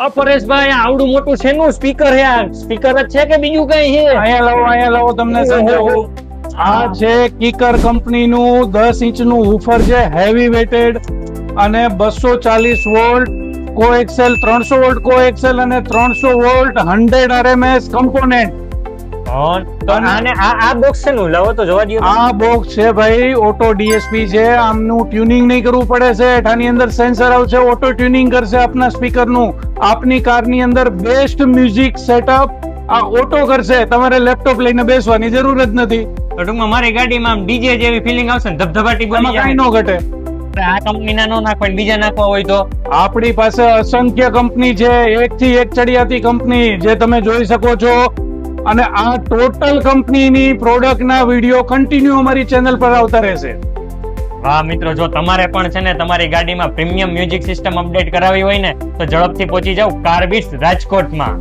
પરેશભાઈ આવડું મોટું શેનું સ્પીકર હે? આ સ્પીકર જ છે કે બીજું કઈ છે? અહીંયા લાવો તમને સમજાવું. આ છે કીકર કંપનીનું 10 ઇંચનું વૂફર છે, હેવી વેટેડ અને 240 વોલ્ટ કોએક્સેલ, 300 વોલ્ટ કોએક્સેલ અને 300 વોલ્ટ 100 RMS કમ્પોનેન્ટ. તો આને આ બોક્સ છે નું લાવો તો જોવા દો. આ બોક્સ છે ભાઈ, ઓટો ડીએસપી છે. આમનું ટ્યુનિંગ નહીં કરવું પડે છે. એઠાની અંદર સેન્સર આવશે, ઓટો ટ્યુનિંગ કરશે આપના સ્પીકરનું. આપની કારની અંદર બેસ્ટ મ્યુઝિક સેટઅપ આ ઓટો કરશે. તમારે લેપટોપ લઈને બેસવાની જરૂર જ નથી. તો ટૂંકમાં મારી ગાડીમાં આમ ડીજે જેવી ફીલિંગ આવશે ને, ધબધબાટી બની એમાં જાય. કઈ ન ઘટે. આ કંપનીના નો નાખવા બીજા નાખવા હોય તો? આપણી પાસે અસંખ્ય કંપની છે, એક થી એક ચડિયાતી કંપની જે તમે જોઈ શકો છો. અને આ ટોટલ કંપનીની પ્રોડક્ટના વિડીયો કન્ટિન્યુ અમારી ચેનલ પર આવતા રહેશે. હા મિત્રો, જો તમારે પણ છે ને તમારી ગાડીમાં પ્રીમિયમ મ્યુઝિક સિસ્ટમ અપડેટ કરાવી હોય ને તો ઝડપથી પહોંચી જાવ કાર બીટ્સ રાજકોટમાં.